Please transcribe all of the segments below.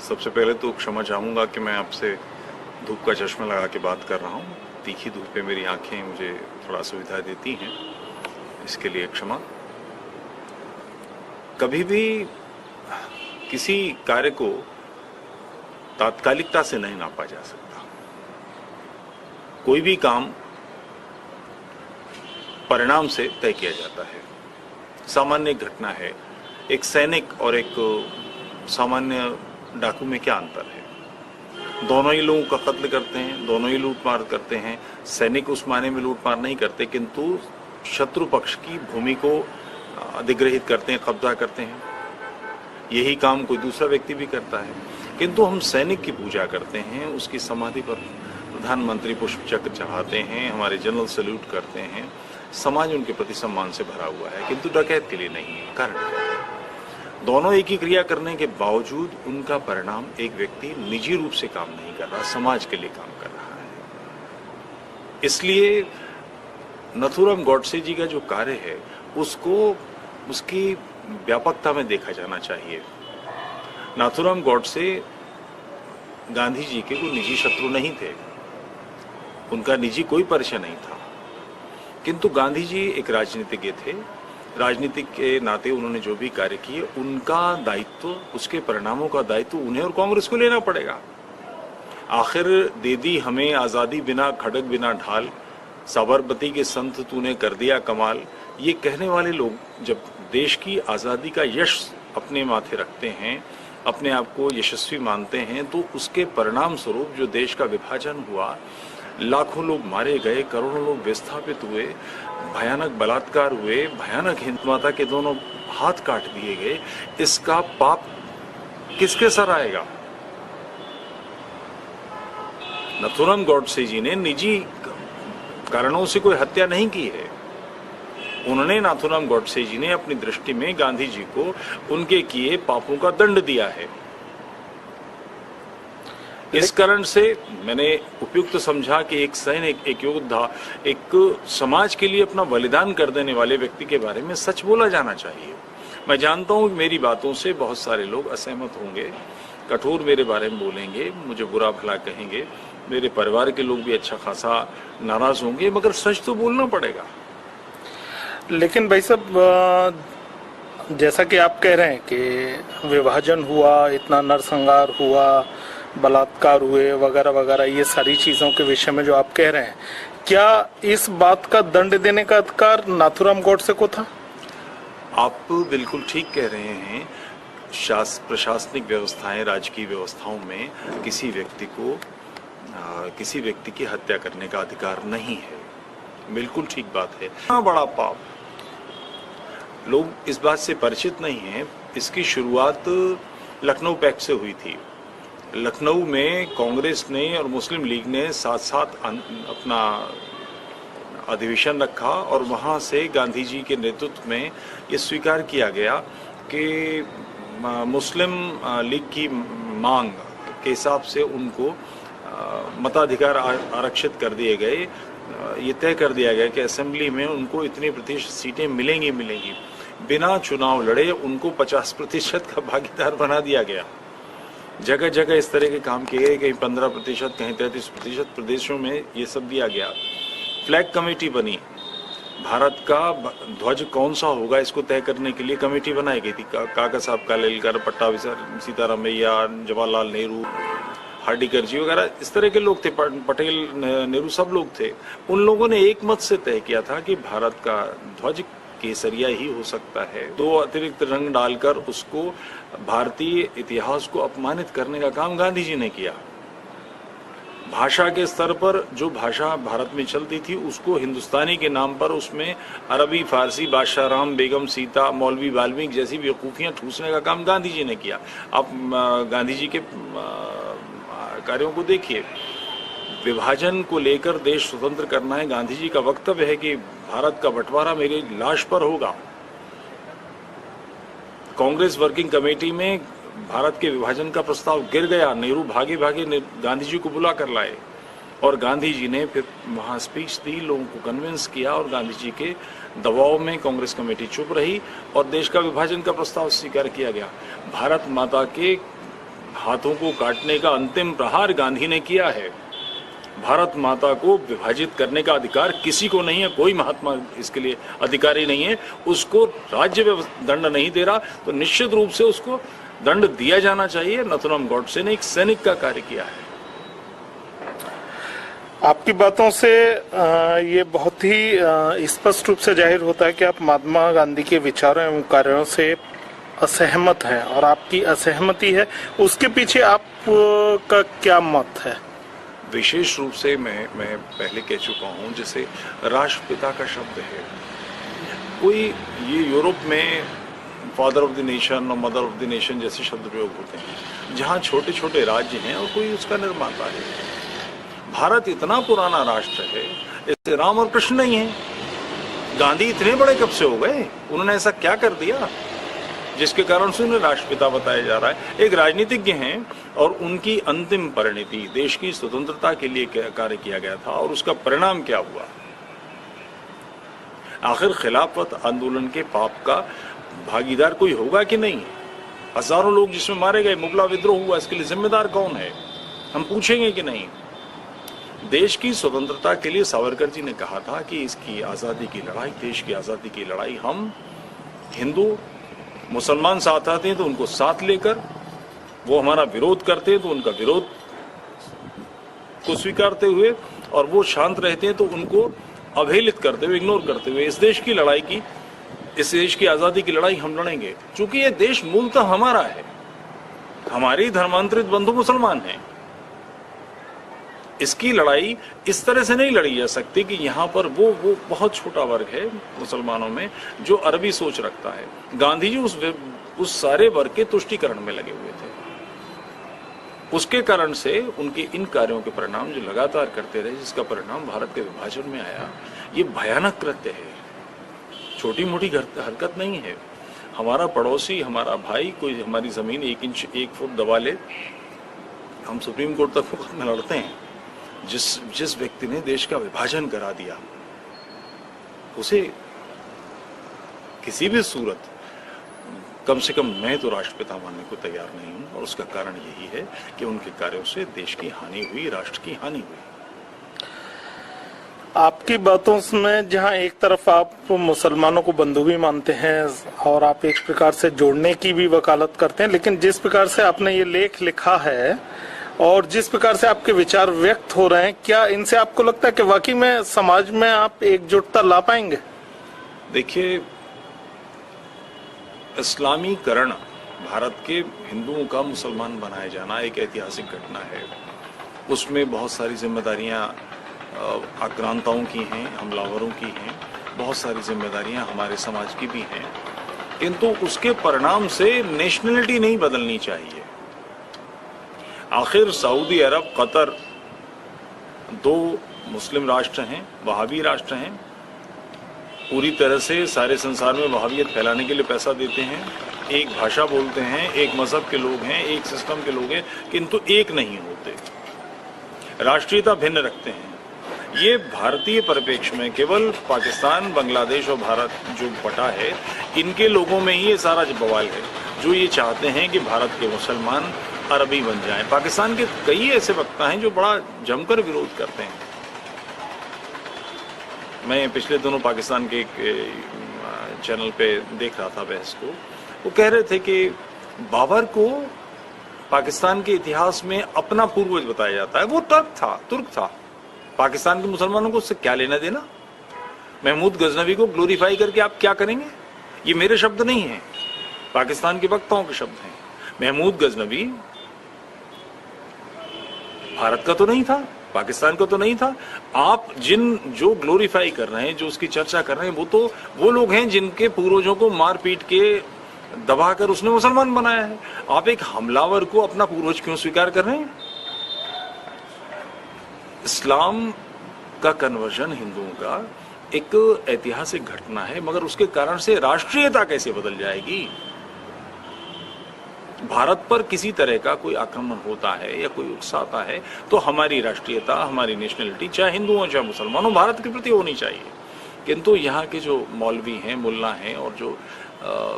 सबसे पहले तो क्षमा चाहूँगा कि मैं आपसे धूप का चश्मा लगा के बात कर रहा हूँ। तीखी धूप पे मेरी आंखें मुझे थोड़ा असुविधा देती हैं, इसके लिए क्षमा। कभी भी किसी कार्य को तात्कालिकता से नहीं नापा जा सकता। कोई भी काम परिणाम से तय किया जाता है। सामान्य घटना है, एक सैनिक और एक सामान्य डाकू में क्या अंतर है? दोनों ही लोगों का कत्ल करते हैं, दोनों ही लूटमार करते हैं। सैनिक उस मायने में लूटमार नहीं करते, किंतु शत्रु पक्ष की भूमि को अधिग्रहित करते हैं, कब्जा करते हैं। यही काम कोई दूसरा व्यक्ति भी करता है, किंतु हम सैनिक की पूजा करते हैं, उसकी समाधि पर प्रधानमंत्री पुष्प चक्र चढ़ाते हैं, हमारे जनरल सैल्यूट करते हैं। समाज उनके प्रति सम्मान से भरा हुआ है, किंतु डकैत के लिए नहीं है। कारण क्या है? दोनों एक ही क्रिया करने के बावजूद उनका परिणाम एक व्यक्ति निजी रूप से काम नहीं कर रहा, समाज के लिए काम कर रहा है। इसलिए नथुराम गॉडसे जी का जो कार्य है उसको उसकी व्यापकता में देखा जाना चाहिए। नाथुराम गॉडसे गांधी जी के कोई निजी शत्रु नहीं थे, उनका निजी कोई परिचय नहीं था, किंतु गांधी जी एक राजनीतिज्ञ थे। राजनीतिक के नाते उन्होंने जो भी कार्य किए, उनका दायित्व, उसके परिणामों का दायित्व उन्हें और कांग्रेस को लेना पड़ेगा। आखिर दे दी हमें आज़ादी बिना खड़ग बिना ढाल, साबरमती के संत तूने कर दिया कमाल। ये कहने वाले लोग जब देश की आज़ादी का यश अपने माथे रखते हैं, अपने आप को यशस्वी मानते हैं, तो उसके परिणाम स्वरूप जो देश का विभाजन हुआ, लाखों लोग मारे गए, करोड़ों लोग विस्थापित हुए, भयानक बलात्कार हुए, भयानक हिंद माता के दोनों हाथ काट दिए गए, इसका पाप किसके सर आएगा? नथुराम गॉडसे जी ने निजी कारणों से कोई हत्या नहीं की है। उन्होंने, नाथुराम गॉडसे जी ने अपनी दृष्टि में गांधी जी को उनके किए पापों का दंड दिया है। इस कारण से मैंने उपयुक्त समझा कि एक सैनिक, एक योद्धा, एक समाज के लिए अपना बलिदान कर देने वाले व्यक्ति के बारे में सच बोला जाना चाहिए। मैं जानता हूं कि मेरी बातों से बहुत सारे लोग असहमत होंगे, कठोर मेरे बारे में बोलेंगे, मुझे बुरा भला कहेंगे, मेरे परिवार के लोग भी अच्छा खासा नाराज होंगे, मगर सच तो बोलना पड़ेगा। लेकिन भाई साहब, जैसा कि आप कह रहे हैं कि विभाजन हुआ, इतना नरसंहार हुआ, बलात्कार हुए वगैरह वगैरह, ये सारी चीजों के विषय में जो आप कह रहे हैं, क्या इस बात का दंड देने का अधिकार नाथुराम गॉडसे को था? आप बिल्कुल ठीक कह रहे हैं। प्रशासनिक व्यवस्थाएं, राजकीय व्यवस्थाओं में किसी व्यक्ति की हत्या करने का अधिकार नहीं है। बिल्कुल ठीक बात है। इतना बड़ा पाप, लोग इस बात से परिचित नहीं हैं। इसकी शुरुआत लखनऊ पैक्ट से हुई थी। लखनऊ में कांग्रेस ने और मुस्लिम लीग ने साथ साथ अपना अधिवेशन रखा और वहां से गांधी जी के नेतृत्व में ये स्वीकार किया गया कि मुस्लिम लीग की मांग के हिसाब से उनको मताधिकार आरक्षित कर दिए गए। ये तय कर दिया गया कि असेंबली में उनको इतनी प्रतिशत सीटें मिलेंगी। बिना चुनाव लड़े उनको 50% का भागीदार बना दिया गया। जगह जगह इस तरह के काम किए गए, कहीं 15%, कहीं 33% प्रदेशों में ये सब दिया गया। फ्लैग कमेटी बनी, भारत का ध्वज कौन सा होगा इसको तय करने के लिए कमेटी बनाई गई थी। काका साहब, कालेलकर, पट्टाभिसर, सीतारामैया, जवाहरलाल नेहरू, हार्डिकर जी वगैरह इस तरह के लोग थे, पटेल, नेहरू, सब लोग थे। उन लोगों ने एक मत से तय किया था कि भारत का ध्वज केसरिया ही हो सकता है। 2 अतिरिक्त रंग डालकर उसको, भारतीय इतिहास को अपमानित करने का काम गांधी जी ने किया। भाषा के स्तर पर जो भाषा भारत में चलती थी उसको हिंदुस्तानी के नाम पर उसमें अरबी, फारसी, बादशाह राम, बेगम सीता, मौलवी वाल्मीकि जैसी बेवकूफियां ठूसने का काम गांधी जी ने किया। आप गांधी जी के कार्यों को देखिए। विभाजन को लेकर देश स्वतंत्र करना है, गांधी जी का वक्तव्य है कि भारत का बंटवारा मेरी लाश पर होगा। कांग्रेस वर्किंग कमेटी में भारत के विभाजन का प्रस्ताव गिर गया। नेहरू भागे भागे गांधी जी को बुला कर लाए और गांधी जी ने फिर वहां स्पीच दी, लोगों को कन्विंस किया और गांधी जी के दबाव में कांग्रेस कमेटी चुप रही और देश का विभाजन का प्रस्ताव स्वीकार किया गया। भारत माता के हाथों को काटने का अंतिम प्रहार गांधी ने किया है। भारत माता को विभाजित करने का अधिकार किसी को नहीं है, कोई महात्मा इसके लिए अधिकारी नहीं है। उसको राज्य दंड नहीं दे रहा तो निश्चित रूप से उसको दंड दिया जाना चाहिए। नथुराम गॉडसे ने एक सैनिक का कार्य किया है। आपकी बातों से ये बहुत ही स्पष्ट रूप से जाहिर होता है कि आप महात्मा गांधी के विचारों एवं कार्यों से असहमत हैं, और आपकी असहमति है उसके पीछे आपका क्या मत है? विशेष रूप से मैं पहले कह चुका हूं, जैसे राष्ट्रपिता का शब्द है, कोई ये यूरोप में फादर ऑफ द नेशन और मदर ऑफ द नेशन जैसे शब्द प्रयोग होते हैं, जहां छोटे छोटे राज्य हैं और कोई उसका निर्माता है। भारत इतना पुराना राष्ट्र है, इससे राम और कृष्ण नहीं है। गांधी इतने बड़े कब से हो गए? उन्होंने ऐसा क्या कर दिया जिसके कारण से उन्हें राष्ट्रपिता बताया जा रहा है? एक राजनीतिज्ञ हैं और उनकी अंतिम परिणति देश की स्वतंत्रता के लिए कार्य किया गया था, और उसका परिणाम क्या हुआ? आखिर खिलाफत आंदोलन के पाप का भागीदार कोई होगा कि नहीं? हजारों लोग जिसमें मारे गए, मुगला विद्रोह हुआ, इसके लिए जिम्मेदार कौन है? हम पूछेंगे कि नहीं? देश की स्वतंत्रता के लिए सावरकर जी ने कहा था कि इसकी आजादी की लड़ाई, देश की आजादी की लड़ाई हम हिंदू मुसलमान साथ आते हैं तो उनको साथ लेकर, वो हमारा विरोध करते हैं तो उनका विरोध को स्वीकारते हुए, और वो शांत रहते हैं तो उनको अवहेलित करते हुए, इग्नोर करते हुए इस देश की लड़ाई की, इस देश की आजादी की लड़ाई हम लड़ेंगे। क्योंकि ये देश मूलतः हमारा है, हमारे धर्मांतरित बंधु मुसलमान हैं। इसकी लड़ाई इस तरह से नहीं लड़ी जा सकती कि यहाँ पर वो बहुत छोटा वर्ग है मुसलमानों में जो अरबी सोच रखता है। गांधी जी उस सारे वर्ग के तुष्टीकरण में लगे हुए थे। उसके कारण से उनके इन कार्यों के परिणाम जो लगातार करते रहे, जिसका परिणाम भारत के विभाजन में आया, ये भयानक कृत्य है, छोटी मोटी हरकत नहीं है। हमारा पड़ोसी, हमारा भाई कोई हमारी जमीन 1 इंच 1 फुट दबा ले, हम सुप्रीम कोर्ट तक मुकदमे लड़ते हैं। जिस व्यक्ति ने देश का विभाजन करा दिया, उसे किसी भी सूरत, कम से कम मैं तो राष्ट्रपिता मानने को तैयार नहीं हूं, और उसका कारण यही है कि उनके कार्यों से देश की हानि हुई, राष्ट्र की हानि हुई। आपकी बातों में जहां एक तरफ आप मुसलमानों को बंधु भी मानते हैं और आप एक प्रकार से जोड़ने की भी वकालत करते हैं, लेकिन जिस प्रकार से आपने ये लेख लिखा है और जिस प्रकार से आपके विचार व्यक्त हो रहे हैं, क्या इनसे आपको लगता है कि वाकई में समाज में आप एकजुटता ला पाएंगे? देखिए, इस्लामीकरण, भारत के हिंदुओं का मुसलमान बनाया जाना एक ऐतिहासिक घटना है। उसमें बहुत सारी जिम्मेदारियां आक्रांताओं की हैं, हमलावरों की हैं, बहुत सारी जिम्मेदारियां हमारे समाज की भी हैं, किंतु उसके परिणाम से नेशनलिटी नहीं बदलनी चाहिए। आखिर सऊदी अरब, कतर 2 मुस्लिम राष्ट्र हैं, वहाबी राष्ट्र हैं, पूरी तरह से सारे संसार में वहाबियत फैलाने के लिए पैसा देते हैं, एक भाषा बोलते हैं, एक मजहब के लोग हैं, एक सिस्टम के लोग हैं, किंतु एक नहीं होते, राष्ट्रीयता भिन्न रखते हैं। ये भारतीय परिप्रेक्ष्य में केवल पाकिस्तान, बांग्लादेश और भारत जो बटा है, इनके लोगों में ही ये सारा बवाल है, जो ये चाहते हैं कि भारत के मुसलमान अरबी बन जाएं। पाकिस्तान के कई ऐसे वक्ता हैं जो बड़ा जमकर विरोध करते हैं। मैं पिछले दिनों पाकिस्तान के एक चैनल पे देख रहा था बहस को, वो कह रहे थे कि बाबर को पाकिस्तान के इतिहास में अपना पूर्वज बताया जाता है, वो तुर्क था। पाकिस्तान के मुसलमानों को उससे क्या लेना देना? महमूद गजनवी को ग्लोरीफाई करके आप क्या करेंगे? ये मेरे शब्द नहीं हैं, पाकिस्तान के वक्ताओं के शब्द हैं। महमूद गजनवी भारत का तो नहीं था, पाकिस्तान का तो नहीं था। आप जो ग्लोरीफाई कर रहे हैं, जो उसकी चर्चा कर रहे हैं, वो लोग हैं जिनके पूर्वजों को मार पीट के दबाकर उसने मुसलमान बनाया है। आप एक हमलावर को अपना पूर्वज क्यों स्वीकार कर रहे हैं? इस्लाम का कन्वर्जन हिंदुओं का एक ऐतिहासिक घटना है, मगर उसके कारण से राष्ट्रीयता कैसे बदल जाएगी? भारत पर किसी तरह का कोई आक्रमण होता है या कोई उकसाता है तो हमारी राष्ट्रीयता, हमारी नेशनलिटी, चाहे हिंदू हो चाहे मुसलमान हो, भारत के प्रति होनी चाहिए। किंतु यहाँ के जो मौलवी हैं, मुल्ला हैं और जो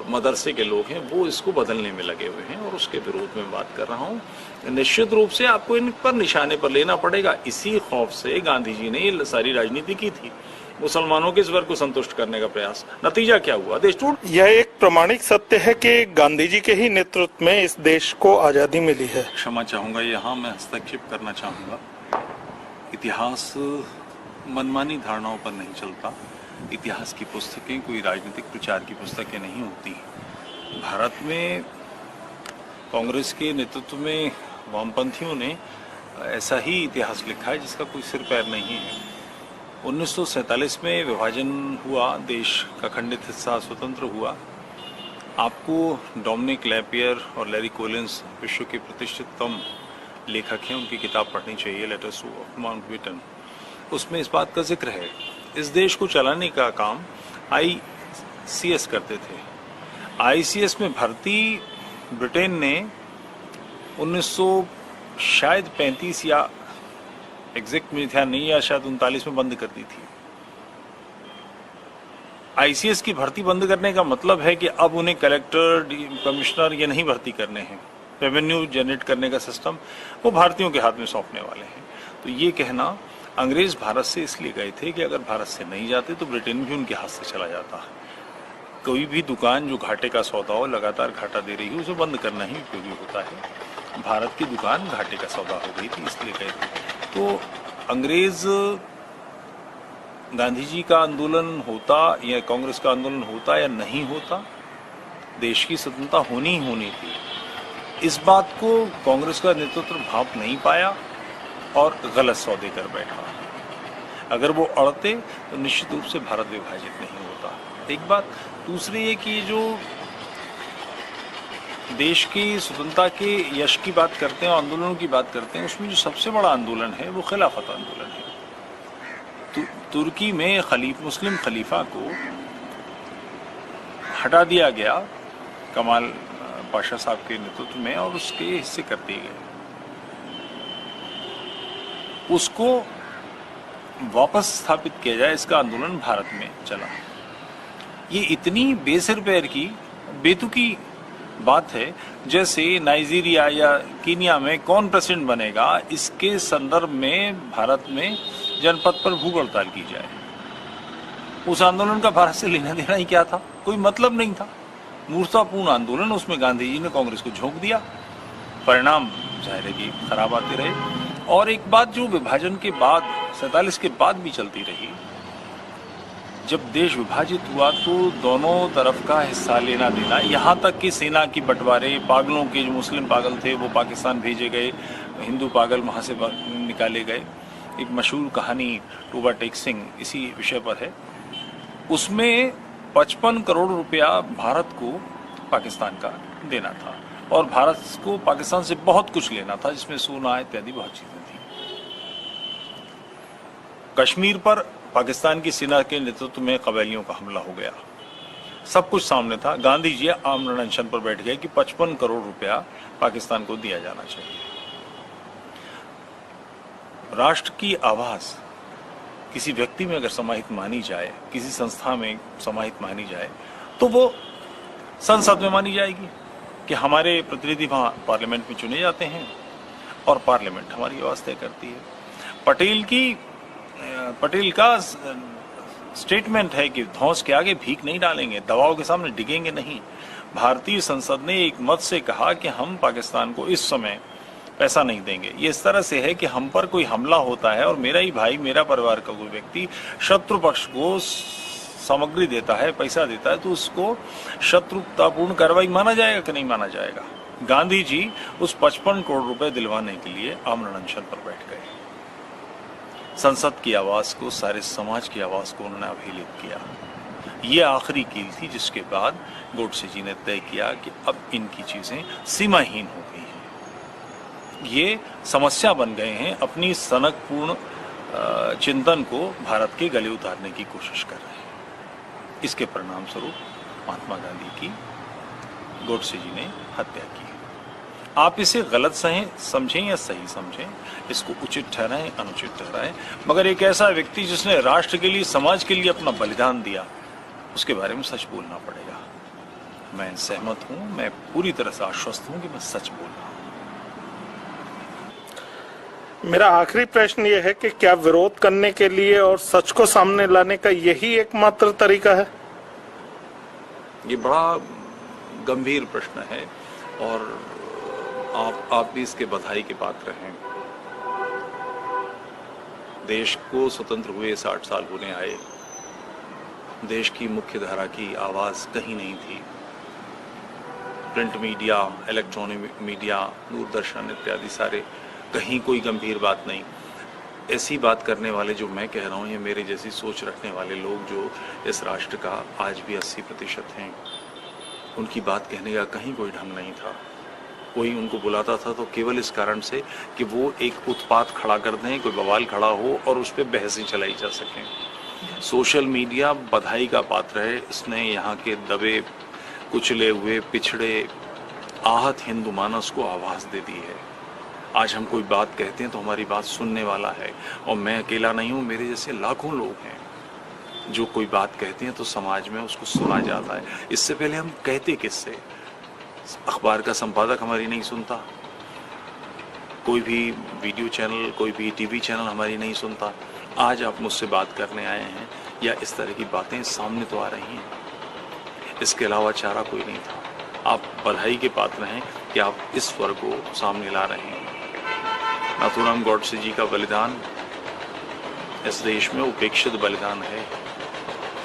मदरसे के लोग हैं वो इसको बदलने में लगे हुए हैं और उसके विरोध में बात कर रहा हूँ। निश्चित रूप से आपको इन पर निशाने पर लेना पड़ेगा। इसी खौफ से गांधी जी ने ये सारी राजनीति की थी, मुसलमानों के स्वर को संतुष्ट करने का प्रयास। नतीजा क्या हुआ? देश टूट। यह एक प्रामाणिक सत्य है कि गांधी जी के ही नेतृत्व में इस देश को आजादी मिली है। क्षमा चाहूंगा, यहाँ मैं हस्तक्षेप करना चाहूंगा। इतिहास मनमानी धारणाओं पर नहीं चलता। इतिहास की पुस्तकें कोई राजनीतिक प्रचार की पुस्तकें नहीं होती। भारत में कांग्रेस के नेतृत्व में वामपंथियों ने ऐसा ही इतिहास लिखा है जिसका कोई सिर पैर नहीं है। 1947 में विभाजन हुआ, देश का खंडित हिस्सा स्वतंत्र हुआ। आपको डोमिनिक लैपियर और लैरी कोलिंस विश्व के प्रतिष्ठिततम लेखक हैं, उनकी किताब पढ़नी चाहिए, लेटर्स ऑफ माउंटबेटन। उसमें इस बात का जिक्र है। इस देश को चलाने का काम ICS करते थे। ICS में भर्ती ब्रिटेन ने 1935 या एग्जैक्ट में ध्यान नहीं, या शायद 39 में बंद कर दी थी। ICS की भर्ती बंद करने का मतलब है कि अब उन्हें कलेक्टर, कमिश्नर ये नहीं भर्ती करने हैं। रेवेन्यू जनरेट करने का सिस्टम वो भारतीयों के हाथ में सौंपने वाले हैं। तो ये कहना, अंग्रेज भारत से इसलिए गए थे कि अगर भारत से नहीं जाते तो ब्रिटेन भी उनके हाथ से चला जाता। कोई भी दुकान जो घाटे का सौदा हो, लगातार घाटा दे रही है, उसे बंद करना ही उपयोगी होता है। भारत की दुकान घाटे का सौदा हो गई थी, इसलिए गए थे। तो अंग्रेज, गांधी जी का आंदोलन होता या कांग्रेस का आंदोलन होता या नहीं होता, देश की स्वतंत्रता होनी ही होनी थी। इस बात को कांग्रेस का नेतृत्व भाप नहीं पाया और गलत सौदे कर बैठा। अगर वो अड़ते तो निश्चित रूप से भारत विभाजित नहीं होता। एक बात। दूसरी ये कि जो देश की स्वतंत्रता के यश की बात करते हैं, आंदोलनों की बात करते हैं, उसमें जो सबसे बड़ा आंदोलन है वो खिलाफत आंदोलन है। तुर्की में मुस्लिम खलीफा को हटा दिया गया कमाल पाशा साहब के नेतृत्व में और उसके हिस्से कर दिए गए। उसको वापस स्थापित किया जाए, इसका आंदोलन भारत में चला। ये इतनी बेसिर पैर की बेतुकी बात है जैसे नाइजीरिया या कीनिया में कौन प्रेसिडेंट बनेगा, इसके संदर्भ में भारत में जनपद पर भूख हड़ताल की जाए। उस आंदोलन का भारत से लेना देना ही क्या था? कोई मतलब नहीं था। मूर्खतापूर्ण आंदोलन, उसमें गांधी जी ने कांग्रेस को झोंक दिया। परिणाम जाहिर है कि खराब आते रहे। और एक बात जो विभाजन के बाद 47 के बाद भी चलती रही, जब देश विभाजित हुआ तो दोनों तरफ का हिस्सा लेना देना, यहाँ तक कि सेना की बंटवारे, पागलों के जो मुस्लिम पागल थे वो पाकिस्तान भेजे गए, हिंदू पागल वहाँ से निकाले गए। एक मशहूर कहानी टूबा टेक सिंह इसी विषय पर है। उसमें 55 करोड़ रुपया भारत को पाकिस्तान का देना था और भारत को पाकिस्तान से बहुत कुछ लेना था, जिसमें सोना इत्यादि बहुत चीजें थी। कश्मीर पर पाकिस्तान की सेना के नेतृत्व में कबायलियों का हमला हो गया। सब कुछ सामने था। गांधी जी आमरण अनशन पर बैठ गए कि 55 करोड़ रुपया पाकिस्तान को दिया जाना चाहिए। राष्ट्र की आवाज किसी व्यक्ति में अगर समाहित मानी जाए, किसी संस्था में समाहित मानी जाए, तो वो संसद में मानी जाएगी कि हमारे प्रतिनिधि वहां पार्लियामेंट में चुने जाते हैं और पार्लियामेंट हमारी आवाज तय करती है। पटेल का स्टेटमेंट है कि धौंस के आगे भीख नहीं डालेंगे, दबाव के सामने डिगेंगे नहीं। भारतीय संसद ने एक मत से कहा कि हम पाकिस्तान को इस समय पैसा नहीं देंगे। ये इस तरह से है कि हम पर कोई हमला होता है और मेरा ही भाई, मेरा परिवार का कोई व्यक्ति शत्रु पक्ष को सामग्री देता है, पैसा देता है, तो उसको शत्रुतापूर्ण कार्रवाई माना जाएगा कि नहीं माना जाएगा। गांधी जी उस 55 करोड़ रुपए दिलवाने के लिए आमरण अनशन पर बैठ गए। संसद की आवाज को, सारे समाज की आवाज को उन्होंने अवहेलित किया। ये आखिरी कील थी जिसके बाद गोडसे जी ने तय किया कि अब इनकी चीजें सीमाहीन हो गई हैं। ये समस्या बन गए हैं, अपनी सनकपूर्ण चिंतन को भारत के गले उतारने की कोशिश कर रहे हैं। इसके परिणाम स्वरूप महात्मा गांधी की गोडसे जी ने हत्या की। आप इसे गलत समझें या सही समझें, इसको उचित ठहराएं, अनुचित ठहराएं, मगर एक ऐसा व्यक्ति जिसने राष्ट्र के लिए, समाज के लिए अपना बलिदान दिया, उसके बारे में सच बोलना पड़ेगा। मैं सहमत हूं, मैं पूरी तरह से आश्वस्त हूं कि मैं सच बोल रहा हूं। मेरा आखिरी प्रश्न ये है कि क्या विरोध करने के लिए और सच को सामने लाने का यही एकमात्र तरीका है? ये बड़ा गंभीर प्रश्न है और आप भी इसके बधाई के पात्र हैं। देश को स्वतंत्र हुए 60 साल होने आए। देश की मुख्य धारा की आवाज कहीं नहीं थी। Print media, electronic media, Doordarshan इत्यादि सारे, कहीं कोई गंभीर बात नहीं। ऐसी बात करने वाले जो मैं कह रहा हूँ, ये मेरे जैसी सोच रखने वाले लोग जो इस राष्ट्र का आज भी 80% हैं, उनकी बात कहने का कहीं कोई ढंग नहीं था। कोई उनको बुलाता था तो केवल इस कारण से कि वो एक उत्पात खड़ा कर दें, कोई बवाल खड़ा हो और उस पर बहसें चलाई जा सकें। सोशल मीडिया बधाई का पात्र है। इसने यहाँ के दबे, कुचले हुए, पिछड़े, आहत हिंदू मानस को आवाज़ दे दी है। आज हम कोई बात कहते हैं तो हमारी बात सुनने वाला है, और मैं अकेला नहीं हूँ, मेरे जैसे लाखों लोग हैं जो कोई बात कहते हैं तो समाज में उसको सुना जाता है। इससे पहले हम कहते किससे? अखबार का संपादक हमारी नहीं सुनता, कोई भी वीडियो चैनल, कोई भी टीवी चैनल हमारी नहीं सुनता। आज आप मुझसे बात करने आए हैं या इस तरह की बातें सामने तो आ रही हैं, इसके अलावा चारा कोई नहीं था। आप बधाई के पात्र हैं कि आप इस स्वर को सामने ला रहे हैं। नाथूराम गॉडसे जी का बलिदान इस देश में उपेक्षित बलिदान है।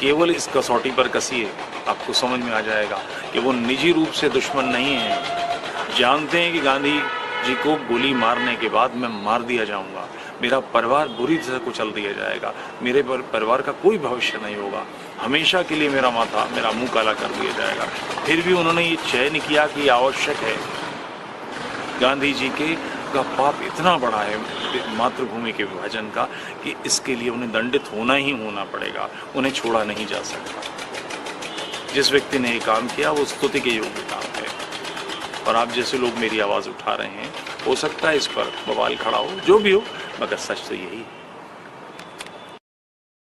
केवल इस कसौटी पर कसिए, आपको समझ में आ जाएगा कि वो निजी रूप से दुश्मन नहीं है। जानते हैं कि गांधी जी को गोली मारने के बाद मैं मार दिया जाऊंगा, मेरा परिवार बुरी तरह कुचल दिया जाएगा, मेरे परिवार का कोई भविष्य नहीं होगा, हमेशा के लिए मेरा माथा, मेरा मुंह काला कर दिया जाएगा। फिर भी उन्होंने ये चयन किया कि आवश्यक है। गांधी जी का पाप इतना बड़ा है मातृभूमि के विभाजन का कि इसके लिए उन्हें दंडित होना ही होना पड़ेगा, उन्हें छोड़ा नहीं जा सकता। जिस व्यक्ति ने ये काम किया वो स्तुति के योग्य काम है, और आप जैसे लोग मेरी आवाज़ उठा रहे हैं, हो सकता है इस पर बवाल खड़ा हो, जो भी हो, मगर सच तो यही है।